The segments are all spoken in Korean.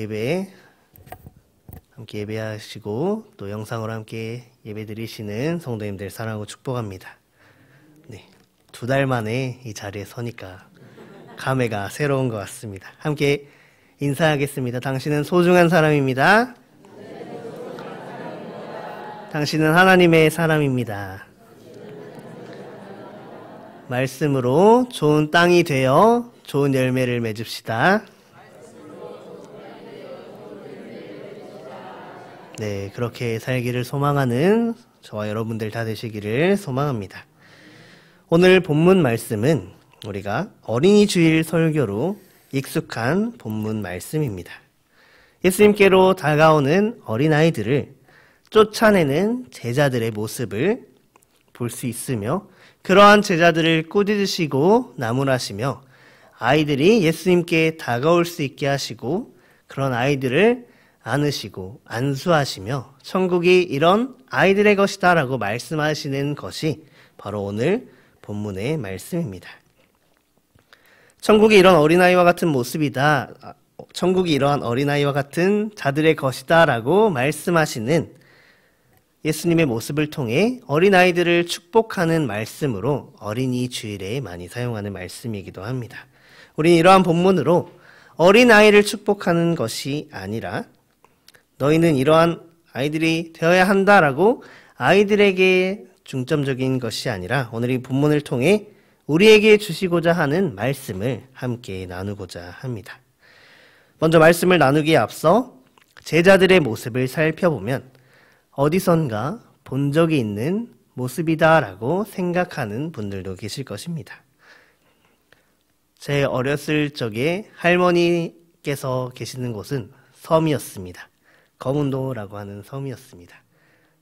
예배에 함께 예배하시고 또 영상으로 함께 예배 드리시는 성도님들 사랑하고 축복합니다. 네, 2달 만에 이 자리에 서니까 감회가 새로운 것 같습니다. 함께 인사하겠습니다. 당신은 소중한 사람입니다. 당신은 하나님의 사람입니다. 말씀으로 좋은 땅이 되어 좋은 열매를 맺읍시다. 네, 그렇게 살기를 소망하는 저와 여러분들 다 되시기를 소망합니다. 오늘 본문 말씀은 우리가 어린이 주일 설교로 익숙한 본문 말씀입니다. 예수님께로 다가오는 어린아이들을 쫓아내는 제자들의 모습을 볼 수 있으며 그러한 제자들을 꾸짖으시고 나무라시며 아이들이 예수님께 다가올 수 있게 하시고 그런 아이들을 안으시고 안수하시며 천국이 이런 아이들의 것이다 라고 말씀하시는 것이 바로 오늘 본문의 말씀입니다. 천국이 이런 어린아이와 같은 모습이다. 천국이 이러한 어린아이와 같은 자들의 것이다 라고 말씀하시는 예수님의 모습을 통해 어린아이들을 축복하는 말씀으로 어린이 주일에 많이 사용하는 말씀이기도 합니다. 우리는 이러한 본문으로 어린아이를 축복하는 것이 아니라 너희는 이러한 아이들이 되어야 한다라고 아이들에게 중점적인 것이 아니라 오늘 이 본문을 통해 우리에게 주시고자 하는 말씀을 함께 나누고자 합니다. 먼저 말씀을 나누기에 앞서 제자들의 모습을 살펴보면 어디선가 본 적이 있는 모습이다라고 생각하는 분들도 계실 것입니다. 제 어렸을 적에 할머니께서 계시는 곳은 섬이었습니다. 거문도라고 하는 섬이었습니다.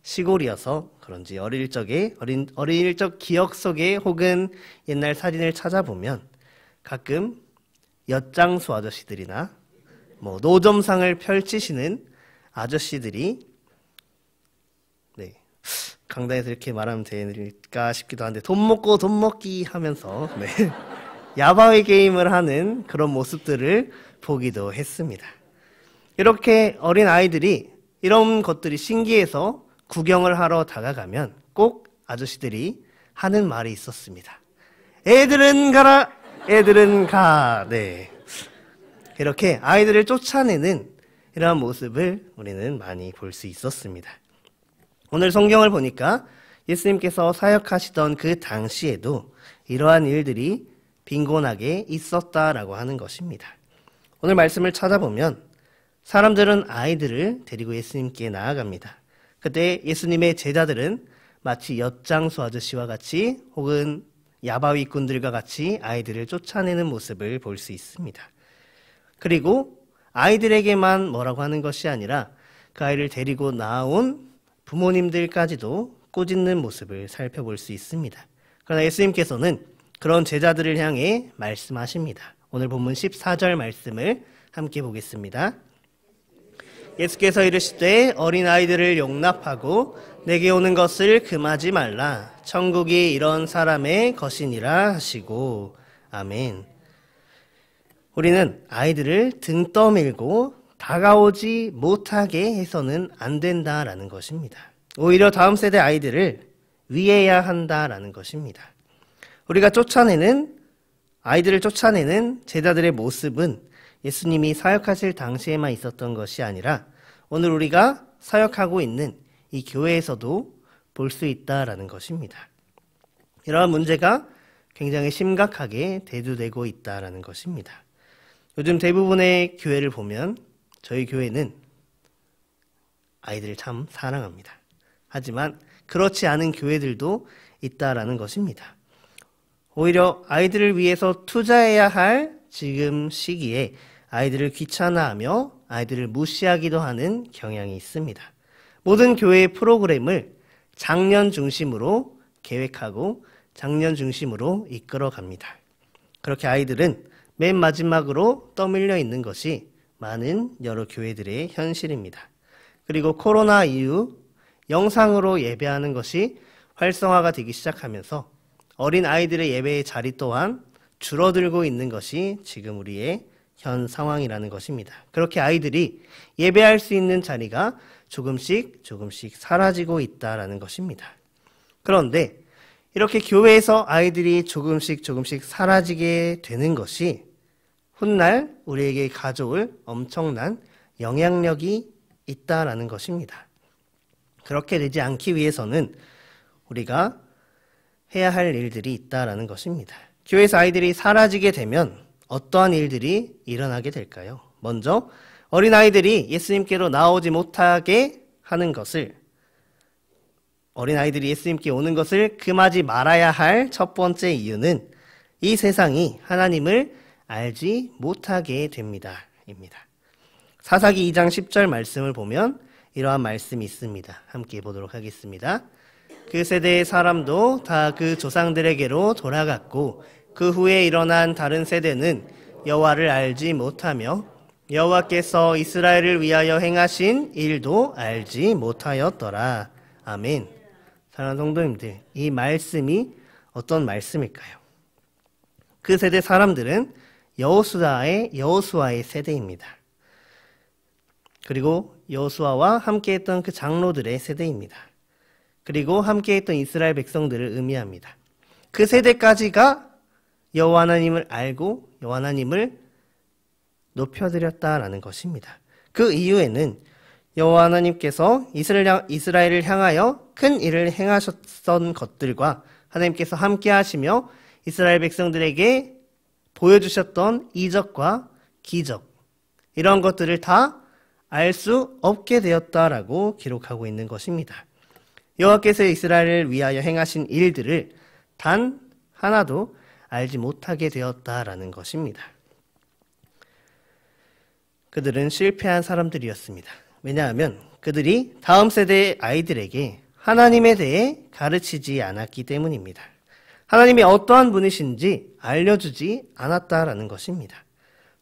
시골이어서 그런지 어릴 적 기억 속에 혹은 옛날 사진을 찾아보면 가끔 엿장수 아저씨들이나 노점상을 펼치시는 아저씨들이 강당에서 이렇게 말하면 될까 싶기도 한데 돈 먹고 돈 먹기 하면서 야바위 게임을 하는 그런 모습들을 보기도 했습니다. 이렇게 어린 아이들이 이런 것들이 신기해서 구경을 하러 다가가면 꼭 아저씨들이 하는 말이 있었습니다. 애들은 가라, 애들은 가. 네, 이렇게 아이들을 쫓아내는 이러한 모습을 우리는 많이 볼 수 있었습니다. 오늘 성경을 보니까 예수님께서 사역하시던 그 당시에도 이러한 일들이 빈곤하게 있었다라고 하는 것입니다. 오늘 말씀을 찾아보면 사람들은 아이들을 데리고 예수님께 나아갑니다. 그때 예수님의 제자들은 마치 엿장수 아저씨와 같이 혹은 야바위꾼들과 같이 아이들을 쫓아내는 모습을 볼 수 있습니다. 그리고 아이들에게만 뭐라고 하는 것이 아니라 그 아이를 데리고 나온 부모님들까지도 꾸짖는 모습을 살펴볼 수 있습니다. 그러나 예수님께서는 그런 제자들을 향해 말씀하십니다. 오늘 본문 14절 말씀을 함께 보겠습니다. 예수께서 이르시되 어린아이들을 용납하고 내게 오는 것을 금하지 말라. 천국이 이런 사람의 것이니라 하시고. 아멘. 우리는 아이들을 등 떠밀고 다가오지 못하게 해서는 안 된다라는 것입니다. 오히려 다음 세대 아이들을 위해야 한다라는 것입니다. 우리가 아이들을 쫓아내는 제자들의 모습은 예수님이 사역하실 당시에만 있었던 것이 아니라 오늘 우리가 사역하고 있는 이 교회에서도 볼 수 있다라는 것입니다. 이러한 문제가 굉장히 심각하게 대두되고 있다라는 것입니다. 요즘 대부분의 교회를 보면 저희 교회는 아이들을 참 사랑합니다. 하지만 그렇지 않은 교회들도 있다라는 것입니다. 오히려 아이들을 위해서 투자해야 할 지금 시기에 아이들을 귀찮아하며 아이들을 무시하기도 하는 경향이 있습니다. 모든 교회의 프로그램을 작년 중심으로 계획하고 작년 중심으로 이끌어 갑니다. 그렇게 아이들은 맨 마지막으로 떠밀려 있는 것이 많은 여러 교회들의 현실입니다. 그리고 코로나 이후 영상으로 예배하는 것이 활성화가 되기 시작하면서 어린 아이들의 예배의 자리 또한 줄어들고 있는 것이 지금 우리의 현 상황이라는 것입니다. 그렇게 아이들이 예배할 수 있는 자리가 조금씩 사라지고 있다라는 것입니다. 그런데 이렇게 교회에서 아이들이 조금씩 사라지게 되는 것이 훗날 우리에게 가져올 엄청난 영향력이 있다라는 것입니다. 그렇게 되지 않기 위해서는 우리가 해야 할 일들이 있다라는 것입니다. 교회에서 아이들이 사라지게 되면 어떠한 일들이 일어나게 될까요? 먼저 어린아이들이 예수님께로 나오지 못하게 하는 것을, 어린아이들이 예수님께 오는 것을 금하지 말아야 할 첫 번째 이유는 이 세상이 하나님을 알지 못하게 됩니다. 입니다. 사사기 2장 10절 말씀을 보면 이러한 말씀이 있습니다. 함께 보도록 하겠습니다. 그 세대의 사람도 다 그 조상들에게로 돌아갔고 그 후에 일어난 다른 세대는 여호와를 알지 못하며 여호와께서 이스라엘을 위하여 행하신 일도 알지 못하였더라. 아멘. 사랑하는 성도님들, 이 말씀이 어떤 말씀일까요? 그 세대 사람들은 여호수아의 세대입니다. 그리고 여호수아와 함께했던 그 장로들의 세대입니다. 그리고 함께했던 이스라엘 백성들을 의미합니다. 그 세대까지가 여호와 하나님을 알고 여호와 하나님을 높여드렸다라는 것입니다. 그 이유에는 여호와 하나님께서 이스라엘을 향하여 큰 일을 행하셨던 것들과 하나님께서 함께 하시며 이스라엘 백성들에게 보여주셨던 이적과 기적, 이런 것들을 다 알 수 없게 되었다라고 기록하고 있는 것입니다. 여호와께서 이스라엘을 위하여 행하신 일들을 단 하나도 알지 못하게 되었다라는 것입니다. 그들은 실패한 사람들이었습니다. 왜냐하면 그들이 다음 세대의 아이들에게 하나님에 대해 가르치지 않았기 때문입니다. 하나님이 어떠한 분이신지 알려주지 않았다라는 것입니다.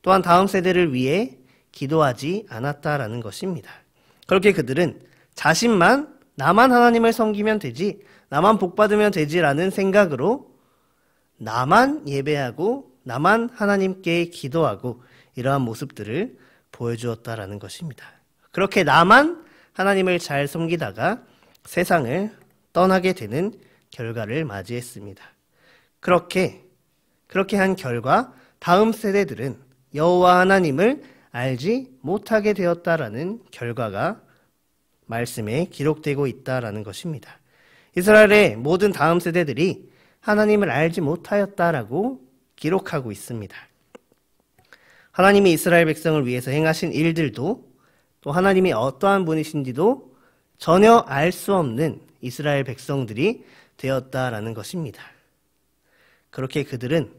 또한 다음 세대를 위해 기도하지 않았다라는 것입니다. 그렇게 그들은 나만 하나님을 섬기면 되지, 나만 복받으면 되지라는 생각으로 나만 예배하고 나만 하나님께 기도하고 이러한 모습들을 보여주었다라는 것입니다. 그렇게 나만 하나님을 잘 섬기다가 세상을 떠나게 되는 결과를 맞이했습니다. 그렇게 한 결과 다음 세대들은 여호와 하나님을 알지 못하게 되었다라는 결과가 말씀에 기록되고 있다라는 것입니다. 이스라엘의 모든 다음 세대들이 하나님을 알지 못하였다라고 기록하고 있습니다. 하나님이 이스라엘 백성을 위해서 행하신 일들도 또 하나님이 어떠한 분이신지도 전혀 알 수 없는 이스라엘 백성들이 되었다라는 것입니다. 그렇게 그들은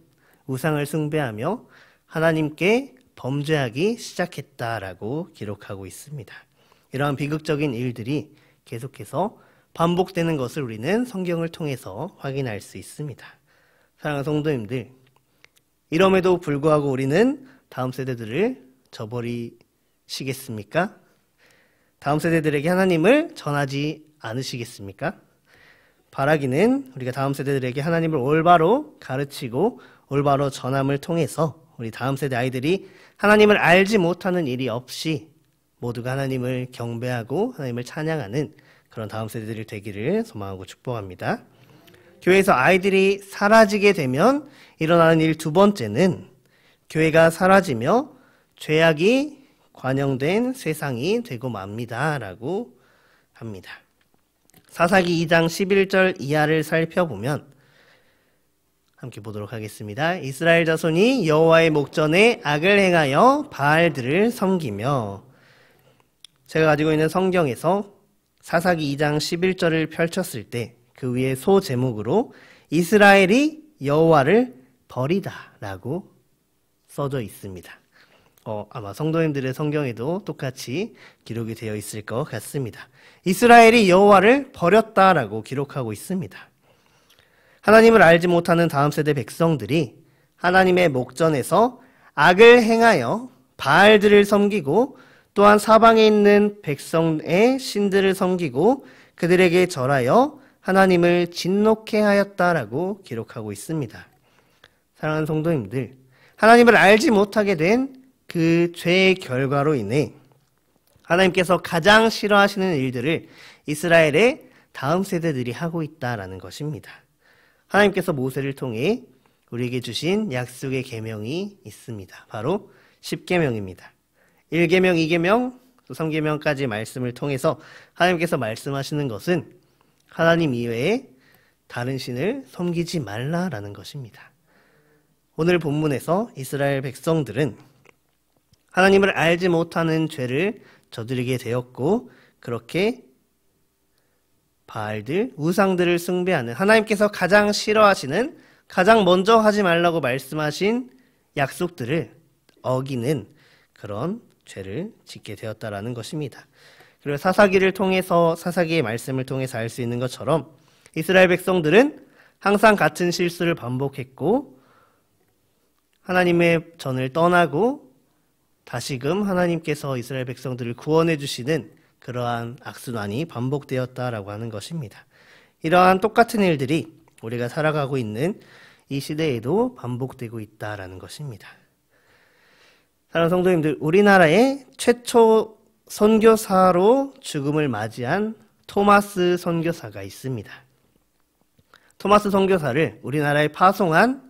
우상을 숭배하며 하나님께 범죄하기 시작했다라고 기록하고 있습니다. 이러한 비극적인 일들이 계속해서 반복되는 것을 우리는 성경을 통해서 확인할 수 있습니다. 사랑하는 성도님들, 이럼에도 불구하고 우리는 다음 세대들을 저버리시겠습니까? 다음 세대들에게 하나님을 전하지 않으시겠습니까? 바라기는 우리가 다음 세대들에게 하나님을 올바로 가르치고 올바로 전함을 통해서 우리 다음 세대 아이들이 하나님을 알지 못하는 일이 없이 모두가 하나님을 경배하고 하나님을 찬양하는 그런 다음 세대들이 되기를 소망하고 축복합니다. 교회에서 아이들이 사라지게 되면 일어나는 일 두 번째는 교회가 사라지며 죄악이 관영된 세상이 되고 맙니다라고 합니다. 사사기 2장 11절 이하를 살펴보면 함께 보도록 하겠습니다. 이스라엘 자손이 여호와의 목전에 악을 행하여 바알들을 섬기며, 제가 가지고 있는 성경에서 사사기 2장 11절을 펼쳤을 때 그 위에 소 제목으로 이스라엘이 여호와를 버리다 라고 써져 있습니다. 아마 성도님들의 성경에도 똑같이 기록이 되어 있을 것 같습니다. 이스라엘이 여호와를 버렸다라고 기록하고 있습니다. 하나님을 알지 못하는 다음 세대 백성들이 하나님의 목전에서 악을 행하여 바알들을 섬기고 또한 사방에 있는 백성의 신들을 섬기고 그들에게 절하여 하나님을 진노케 하였다라고 기록하고 있습니다. 사랑하는 성도님들, 하나님을 알지 못하게 된 그 죄의 결과로 인해 하나님께서 가장 싫어하시는 일들을 이스라엘의 다음 세대들이 하고 있다라는 것입니다. 하나님께서 모세를 통해 우리에게 주신 약속의 계명이 있습니다. 바로 10계명입니다. 1계명, 2계명, 또 3계명까지 말씀을 통해서 하나님께서 말씀하시는 것은 하나님 이외에 다른 신을 섬기지 말라라는 것입니다. 오늘 본문에서 이스라엘 백성들은 하나님을 알지 못하는 죄를 저지르게 되었고, 그렇게 바알들, 우상들을 숭배하는, 하나님께서 가장 싫어하시는, 가장 먼저 하지 말라고 말씀하신 약속들을 어기는 그런 죄를 짓게 되었다라는 것입니다. 그리고 사사기를 통해서, 사사기의 말씀을 통해서 알 수 있는 것처럼 이스라엘 백성들은 항상 같은 실수를 반복했고, 하나님의 전을 떠나고 다시금 하나님께서 이스라엘 백성들을 구원해 주시는 그러한 악순환이 반복되었다라고 하는 것입니다. 이러한 똑같은 일들이 우리가 살아가고 있는 이 시대에도 반복되고 있다라는 것입니다. 사랑하는 성도님들, 우리나라의 최초 선교사로 죽음을 맞이한 토마스 선교사가 있습니다. 토마스 선교사를 우리나라에 파송한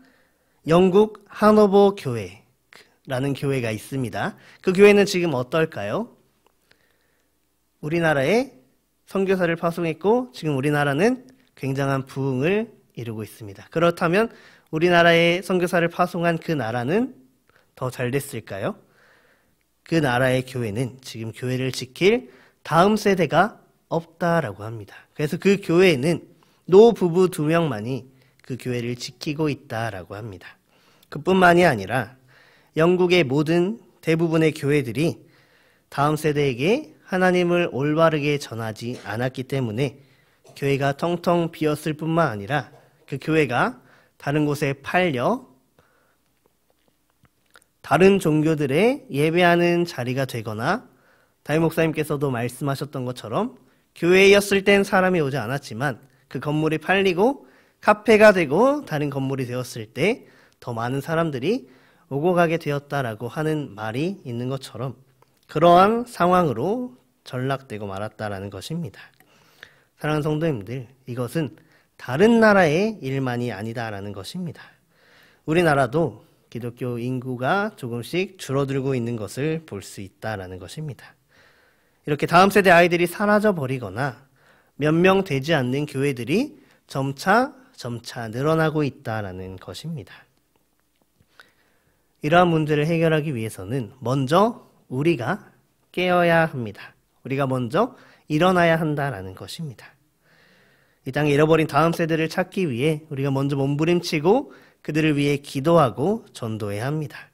영국 하노버 교회라는 교회가 있습니다. 그 교회는 지금 어떨까요? 우리나라에 선교사를 파송했고 지금 우리나라는 굉장한 부흥을 이루고 있습니다. 그렇다면 우리나라에 선교사를 파송한 그 나라는 더 잘 됐을까요? 그 나라의 교회는 지금 교회를 지킬 다음 세대가 없다라고 합니다. 그래서 그 교회에는 노부부 2명만이 그 교회를 지키고 있다라고 합니다. 그뿐만이 아니라 영국의 모든 대부분의 교회들이 다음 세대에게 하나님을 올바르게 전하지 않았기 때문에 교회가 텅텅 비었을 뿐만 아니라 그 교회가 다른 곳에 팔려 다른 종교들의 예배하는 자리가 되거나, 담임 목사님께서도 말씀하셨던 것처럼 교회였을 땐 사람이 오지 않았지만 그 건물이 팔리고 카페가 되고 다른 건물이 되었을 때 더 많은 사람들이 오고 가게 되었다라고 하는 말이 있는 것처럼 그러한 상황으로 전락되고 말았다라는 것입니다. 사랑하는 성도님들, 이것은 다른 나라의 일만이 아니다라는 것입니다. 우리나라도 기독교 인구가 조금씩 줄어들고 있는 것을 볼 수 있다라는 것입니다. 이렇게 다음 세대 아이들이 사라져 버리거나 몇 명 되지 않는 교회들이 점차 늘어나고 있다라는 것입니다. 이러한 문제를 해결하기 위해서는 먼저 우리가 깨어야 합니다. 우리가 먼저 일어나야 한다라는 것입니다. 이 땅에 잃어버린 다음 세대를 찾기 위해 우리가 먼저 몸부림치고 그들을 위해 기도하고 전도해야 합니다.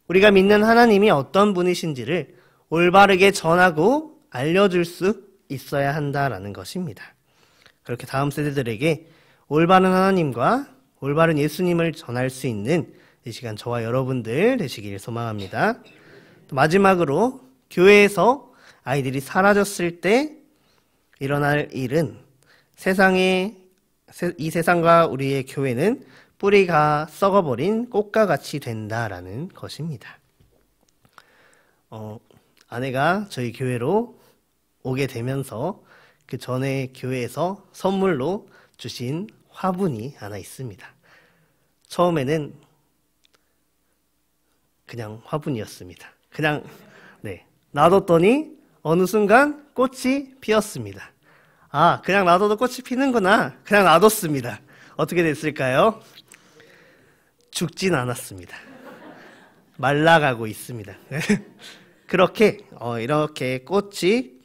우리가 믿는 하나님이 어떤 분이신지를 올바르게 전하고 알려줄 수 있어야 한다라는 것입니다. 그렇게 다음 세대들에게 올바른 하나님과 올바른 예수님을 전할 수 있는 이 시간 저와 여러분들 되시길 소망합니다. 또 마지막으로 교회에서 아이들이 사라졌을 때 일어날 일은 이 세상과 우리의 교회는 뿌리가 썩어버린 꽃과 같이 된다라는 것입니다. 아내가 저희 교회로 오게 되면서 그 전에 교회에서 선물로 주신 화분이 하나 있습니다. 처음에는 그냥 화분이었습니다. 그냥 놔뒀더니 어느 순간 꽃이 피었습니다. 아, 그냥 놔둬도 꽃이 피는구나. 그냥 놔뒀습니다. 어떻게 됐을까요? 죽진 않았습니다. 말라가고 있습니다. 그렇게 이렇게 꽃이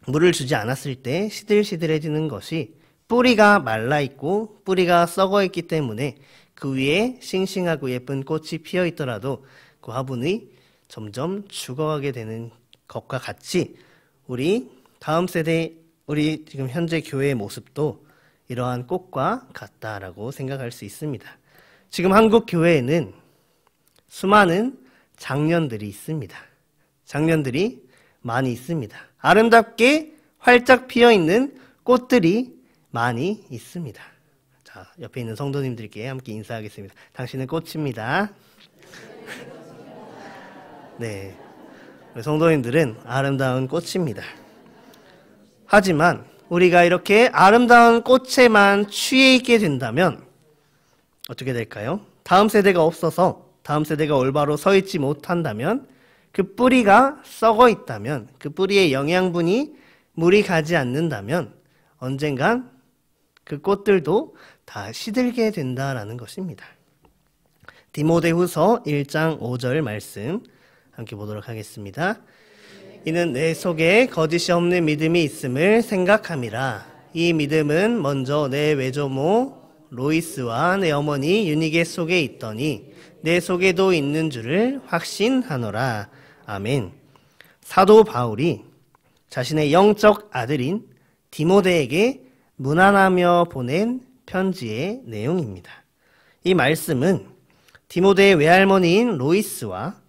물을 주지 않았을 때 시들시들해지는 것이 뿌리가 말라있고 뿌리가 썩어있기 때문에 그 위에 싱싱하고 예쁜 꽃이 피어있더라도 그 화분이 점점 죽어가게 되는 것과 같이 우리 다음 세대, 우리 지금 현재 교회의 모습도 이러한 꽃과 같다라고 생각할 수 있습니다. 지금 한국 교회에는 수많은 장년들이 있습니다. 장년들이 많이 있습니다. 아름답게 활짝 피어있는 꽃들이 많이 있습니다. 자, 옆에 있는 성도님들께 함께 인사하겠습니다. 당신은 꽃입니다. 네, 우리 성도님들은 아름다운 꽃입니다. 하지만 우리가 이렇게 아름다운 꽃에만 취해 있게 된다면 어떻게 될까요? 다음 세대가 없어서 다음 세대가 올바로 서 있지 못한다면, 그 뿌리가 썩어 있다면, 그 뿌리의 영양분이 물이 가지 않는다면 언젠간 그 꽃들도 다 시들게 된다라는 것입니다. 디모데후서 1장 5절 말씀 함께 보도록 하겠습니다. 이는 내 속에 거짓이 없는 믿음이 있음을 생각함이라. 이 믿음은 먼저 내 외조모 로이스와 내 어머니 유니게 속에 있더니 내 속에도 있는 줄을 확신하노라. 아멘. 사도 바울이 자신의 영적 아들인 디모데에게 문안하며 보낸 편지의 내용입니다. 이 말씀은 디모데의 외할머니인 로이스와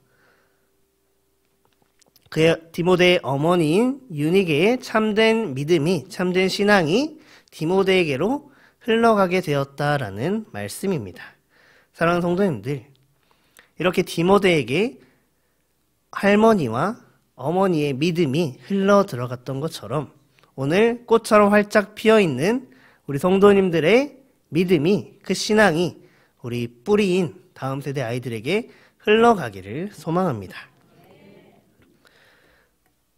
디모데의 어머니인 유니게의 참된 믿음이, 참된 신앙이 디모데에게로 흘러가게 되었다라는 말씀입니다. 사랑하는 성도님들, 이렇게 디모데에게 할머니와 어머니의 믿음이 흘러 들어갔던 것처럼 오늘 꽃처럼 활짝 피어있는 우리 성도님들의 믿음이, 그 신앙이 우리 뿌리인 다음 세대 아이들에게 흘러가기를 소망합니다.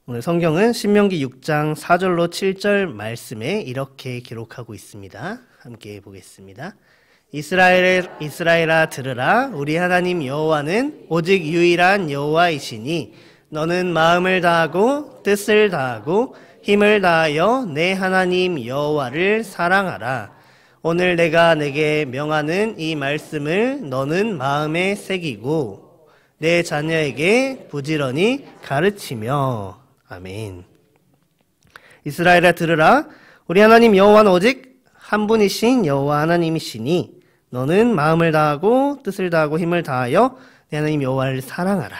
오늘 성경은 신명기 6장 4절로 7절 말씀에 이렇게 기록하고 있습니다. 함께 보겠습니다. 이스라엘아 들으라. 우리 하나님 여호와는 오직 유일한 여호와이시니 너는 마음을 다하고 뜻을 다하고 힘을 다하여 내 하나님 여호와를 사랑하라. 오늘 내가 내게 명하는 이 말씀을 너는 마음에 새기고 내 자녀에게 부지런히 가르치며. 아멘. 이스라엘아 들으라. 우리 하나님 여호와는 오직 한 분이신 여호와 하나님이시니 너는 마음을 다하고 뜻을 다하고 힘을 다하여 내 하나님 여호와를 사랑하라.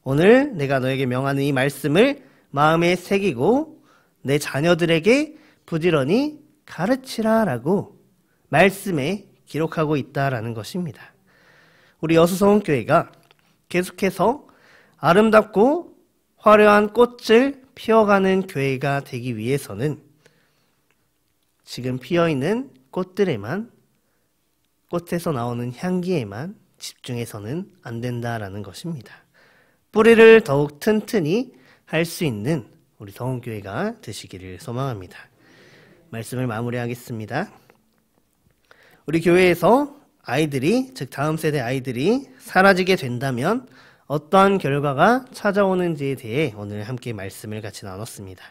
오늘 내가 너에게 명하는 이 말씀을 마음에 새기고 내 자녀들에게 부지런히 가르치라라고 말씀에 기록하고 있다라는 것입니다. 우리 여수서원교회가 계속해서 아름답고 화려한 꽃을 피워가는 교회가 되기 위해서는 지금 피어있는 꽃들에만, 꽃에서 나오는 향기에만 집중해서는 안 된다라는 것입니다. 뿌리를 더욱 튼튼히 할 수 있는 우리 서원교회가 되시기를 소망합니다. 말씀을 마무리하겠습니다. 우리 교회에서 아이들이, 즉 다음 세대 아이들이 사라지게 된다면 어떠한 결과가 찾아오는지에 대해 오늘 함께 말씀을 같이 나눴습니다.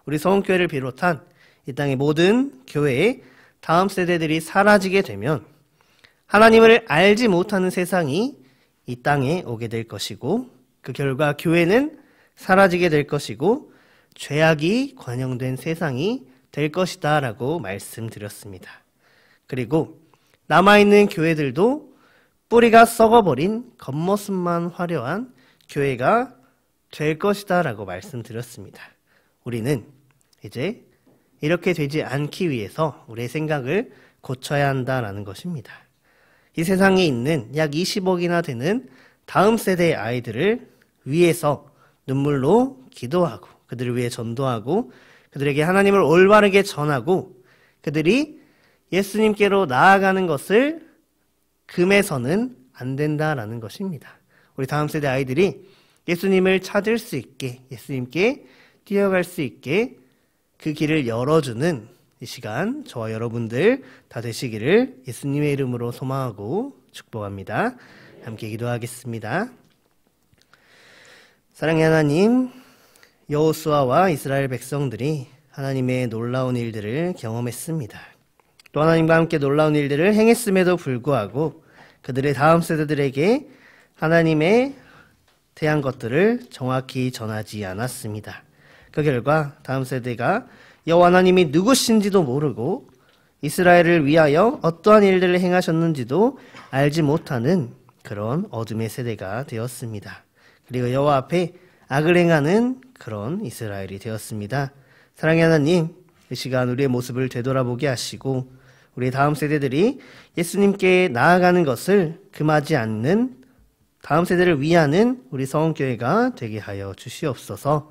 우리 서원교회를 비롯한 이 땅의 모든 교회에 다음 세대들이 사라지게 되면 하나님을 알지 못하는 세상이 이 땅에 오게 될 것이고, 그 결과 교회는 사라지게 될 것이고 죄악이 관영된 세상이 될 것이다 라고 말씀드렸습니다. 그리고 남아있는 교회들도 뿌리가 썩어버린 겉모습만 화려한 교회가 될 것이다 라고 말씀드렸습니다. 우리는 이제 이렇게 되지 않기 위해서 우리의 생각을 고쳐야 한다라는 것입니다. 이 세상에 있는 약 20억이나 되는 다음 세대의 아이들을 위해서 눈물로 기도하고 그들을 위해 전도하고 그들에게 하나님을 올바르게 전하고 그들이 예수님께로 나아가는 것을 금해서는 안 된다라는 것입니다. 우리 다음 세대 아이들이 예수님을 찾을 수 있게, 예수님께 뛰어갈 수 있게 그 길을 열어주는 이 시간 저와 여러분들 다 되시기를 예수님의 이름으로 소망하고 축복합니다. 함께 기도하겠습니다. 사랑의 하나님, 여호수아와 이스라엘 백성들이 하나님의 놀라운 일들을 경험했습니다. 또 하나님과 함께 놀라운 일들을 행했음에도 불구하고 그들의 다음 세대들에게 하나님에 대한 것들을 정확히 전하지 않았습니다. 그 결과 다음 세대가 여호와 하나님이 누구신지도 모르고 이스라엘을 위하여 어떠한 일들을 행하셨는지도 알지 못하는 그런 어둠의 세대가 되었습니다. 그리고 여호와 앞에 악을 행하는 그런 이스라엘이 되었습니다. 사랑의 하나님, 이 시간 우리의 모습을 되돌아보게 하시고 우리 다음 세대들이 예수님께 나아가는 것을 금하지 않는 다음 세대를 위하는 우리 서원교회가 되게 하여 주시옵소서.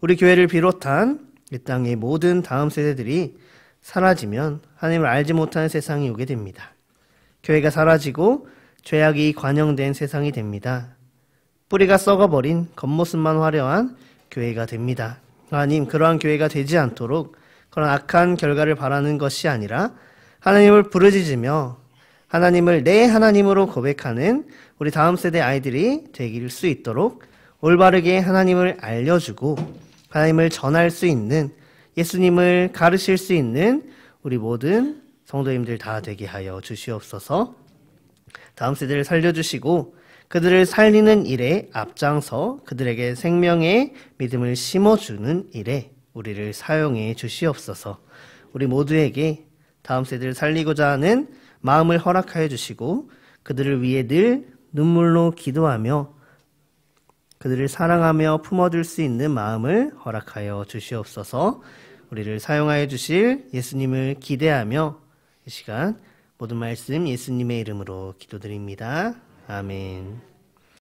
우리 교회를 비롯한 이 땅의 모든 다음 세대들이 사라지면 하나님을 알지 못하는 세상이 오게 됩니다. 교회가 사라지고 죄악이 관영된 세상이 됩니다. 뿌리가 썩어버린 겉모습만 화려한 교회가 됩니다. 하나님, 그러한 교회가 되지 않도록 그런 악한 결과를 바라는 것이 아니라 하나님을 부르짖으며 하나님을 내 하나님으로 고백하는 우리 다음 세대 아이들이 되길 수 있도록 올바르게 하나님을 알려주고 하나님을 전할 수 있는, 예수님을 가르칠 수 있는 우리 모든 성도님들 다 되게 하여 주시옵소서. 다음 세대를 살려주시고 그들을 살리는 일에 앞장서 그들에게 생명의 믿음을 심어주는 일에 우리를 사용해 주시옵소서. 우리 모두에게 다음 세대를 살리고자 하는 마음을 허락하여 주시고 그들을 위해 늘 눈물로 기도하며 그들을 사랑하며 품어줄 수 있는 마음을 허락하여 주시옵소서. 우리를 사용하여 주실 예수님을 기대하며 이 시간 모든 말씀 예수님의 이름으로 기도드립니다. 아멘.